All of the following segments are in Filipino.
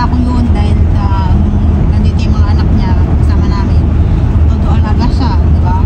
ko yun dahil nandito yung mga anak niya kasama namin. Todo alaga siya, di ba?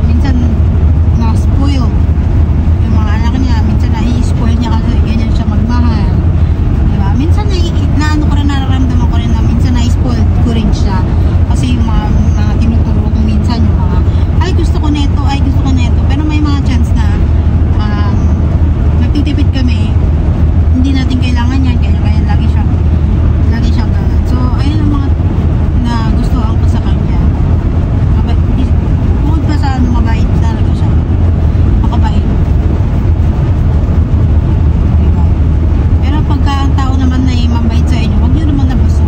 Minsan na-spoil yung mga anak niya. Minsan na-i-spoil niya kasi ganyan siya magmahal. Di ba? Minsan nararamdaman ko rin na minsan na-spoil ko rin siya. Kasi yung mga tinuturo ko minsan yung mga ay gusto ko neto. Pero may mga chance na nagtitipid kami, hindi natin kailangan yan, kaya lagi siya ganun. So ayun ang mga nagustuhan ko sa kanya. Bukod pa sa mabait talaga siya, makabait, diba? Pero pagka ang tao naman na mabait sa inyo, huwag nyo naman nabuso.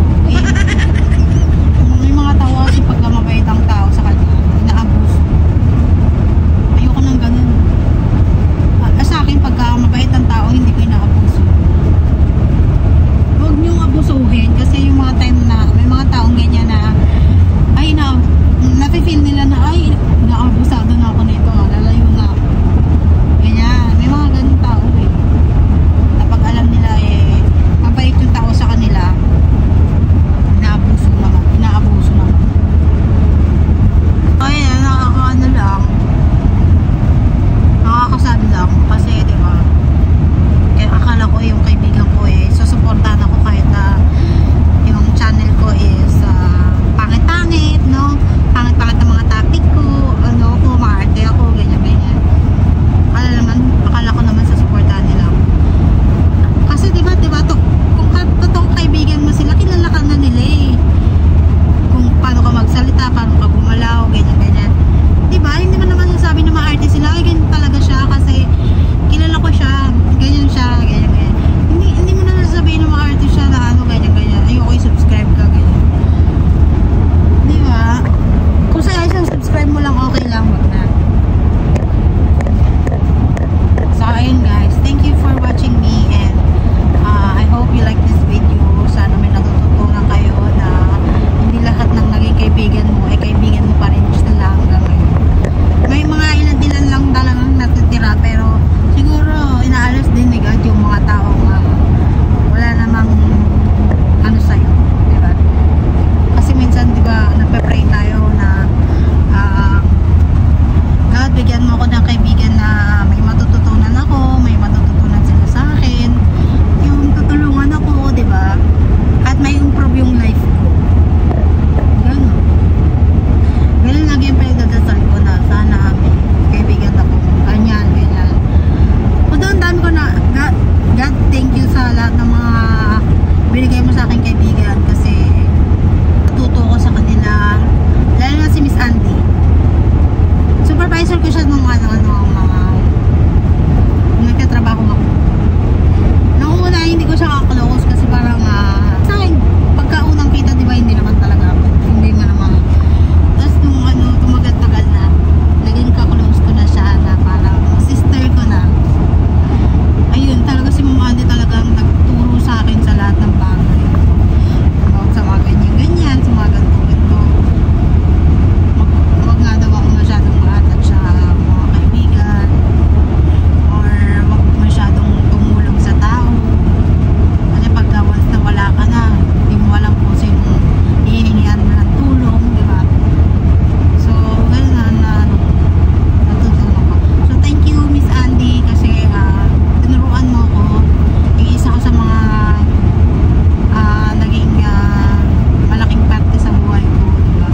May mga tao kasi pagka mabait ang tao sa kanya, inaabuso. Ayoko nang ganun. Sa akin, pagka mabait ang tao, hindi ko inaabuso. Huwag niyong abusuhin kasi yung mga time na may mga taong ganyan na ay nafe-feel nila na ay naabusado na ako nito, lalayo na ako. Ganyan, may mga ganun tao eh. Kapag alam nila mabait yung tao sa kanila, inaabuso naman. Ay, nakakasabi lang kasi diba, kaya akala ko yung kaibigan ko susuportahan ako kahit na yung channel ko is pangit-pangit, no? Pangit-pangit ang mga topic ko, maarte ako, ganyan. Akala ko naman susuportahan nila ako. Kasi diba, kung totoong kaibigan mo sila, kilala ka na nila kung paano ka magsalita, paano ka gumalaw, ganyan. Diba, hindi mo naman sabi na maarte sila, ay ganyan talaga siya kasi kilala ko siya, ganyan siya, ganyan. Hindi mo naman sabihin na maarte siya na ganyan. Ayoko i-subscribe ka, ganyan. Diba? Kung sa isang subscribe mo lang, okay lang, wag na. So, ayun guys, thank you for watching me and I hope you like this video. Sana may natututunan kayo na hindi lahat ng naging kaibigan mo ay kaibigan mo pa rin sila hanggang ngayon. May mga ilan-ilan lang talagang natitira pero siguro inaalis din ni God yung mga taong wala namang sa'yo, diba? Kasi minsan diba nagpe-pray tayo na God, bigyan mo ako ng kaibigan na may matututunan ako, may matututunan sila sa akin, yung tutulungan ako, diba? At may improve yung life ko. Ganun lagi yung pinagdadasal ko na sana kaibigan ako, ganyan. Although ang dami ko na God, thank you sa lahat ng mga binigay mo sa akin kaibigan kasi natuto ko sa kanila, lalo na si Miss Andy. Supervisor ko siya nung mga nagtatrabaho ako. Nung una hindi ko siya kaklose kasi parang sa akin pagkaunang kita diba hindi naman talaga ako, hindi man naman. Tapos nung tumagal-tagal na naging kaklose ko na siya na parang sister ko na. Ayun, talaga si Mama Andy talagang nagturo sa akin sa lahat ng bagay. Sa mga ganyan, sa mga ganito. Wag nga daw ako masyadong mahatag sa mga kaibigan or wag masyadong tumulong sa tao. Kasi pagka once na wala ka na, hindi mo alam kung sino hihingian mo ng tulong, di ba? So, ganun natutunan ko. So, thank you Miss Andy kasi tinuruan mo ko. Yung isa ko sa mga naging malaking parte sa buhay ko, diba?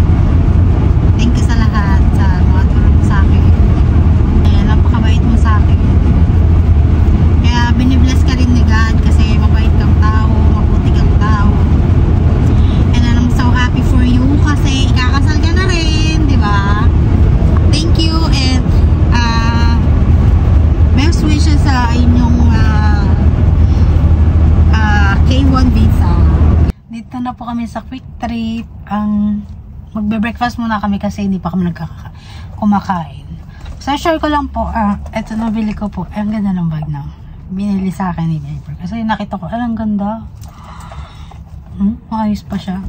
Thank you sa lahat sa mga tulong sa akin. Ayan, napakabait mo sa akin. Kaya binibless ka rin ni God kasi mabait kang tao, mabuti kang tao. And I'm so happy for you kasi ikakasal ka na rin, diba? Thank you and best wishes sa inyong K1 visa. Dito na po kami sa Quick Trip. Magbe-breakfast muna kami kasi hindi pa kami kumakain. So share ko lang po, eto nabili ko po. Ang ganda ng bag na binili sa akin ni Viper. Kasi nakita ko, ang ganda. Maayos pa siya.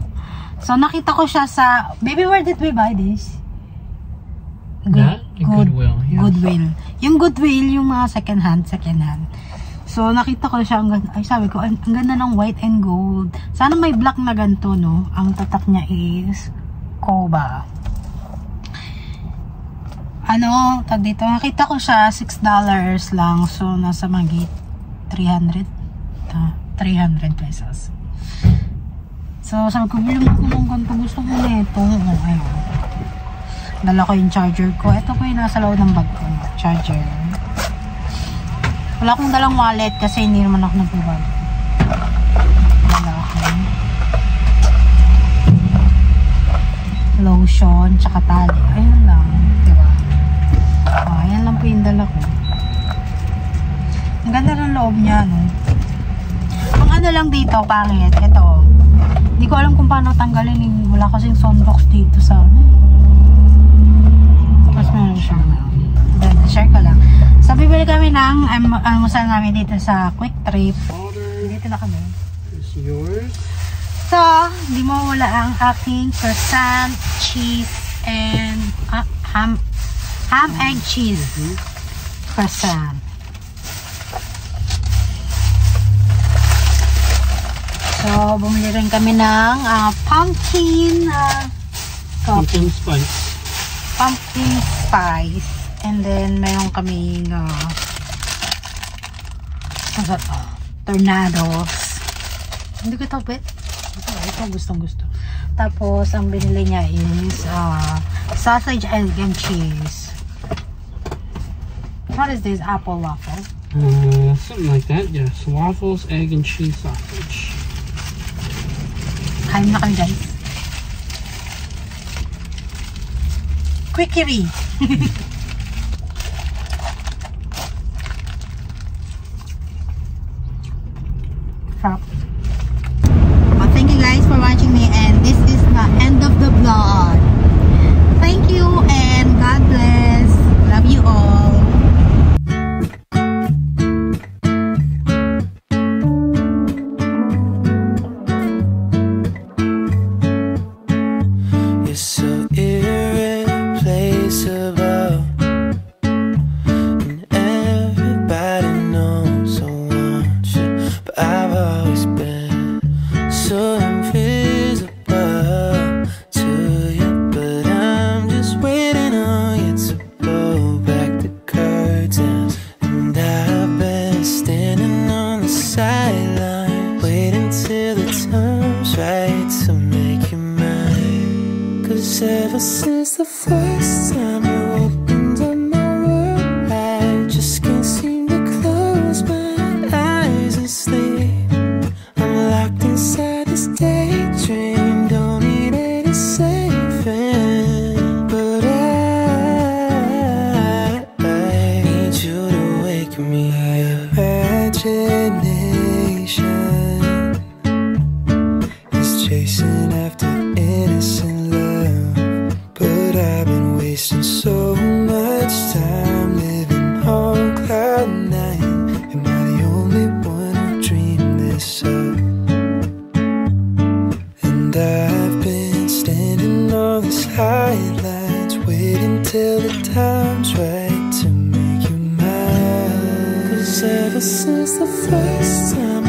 So nakita ko siya sa, baby, where did we buy this? Goodwill. Yeah. Goodwill. Yung Goodwill, yung mga second hand. So, nakita ko siya, ay sabi ko, ang ganda ng white and gold. Sana may black na ganito, no? Ang tatak niya is Koba. Ano, tag dito, nakita ko siya, $6 lang. So, nasa magit 300 pesos. So, sabi ko, bilang ko ng ganito, gusto ko na ito. Ayun. Dala ko yung charger ko. Ito po yung nasa loob ng bag ko. Charger. Wala akong dalang wallet kasi hindi naman ako nag-vlog. Dala ako. Lotion, tsaka tali. Ayun lang. Diba? Ayan lang po yung dala ko. Ang ganda ng loob niya, no? Ang ano lang dito, pangit. Ito. Hindi ko alam kung paano tanggalin. Wala kasing soundbox dito sa ano. Mas meron siya. Share ko lang. So, bibili kami ng almusal namin dito sa Quick Trip. Dito na kami. It's yours. So, hindi mo wala ang aking croissant, cheese, and ham, egg, cheese. Croissant. So, bumili rin kami ng pumpkin Pumpkin spice. Pumpkin spice. And then, mayroon kaming tornadoes. Hindi ko ito, bet. Ito gustong gusto. Tapos, ang binili niya is sausage, egg, and cheese. What is this? Apple waffle? Something like that, yes. Waffles, egg, and cheese sausage. Kain na kami, guys. Quickery! Well, thank you guys for watching me, and this is the end of the vlog. Thank you and God bless. Love you all. You're so irreplaceable, and everybody knows I want you, but I've always been so invisible to you. But I'm just waiting on you to pull back the curtains, and I've been standing on the sideline waiting till the time's right to make you mine. 'Cause ever since the first time you opened up my world, I just can't seem to close my eyes and sleep. I'm locked inside this daydream, don't need any saving. But I need you to wake me up. Imagination is chasing after innocent love, but I've been wasting so much time living on cloud nine. Am I the only one who dreamed this up? And I've been standing on these highlights, waiting till the time's right to make you mine. 'Cause ever since the first time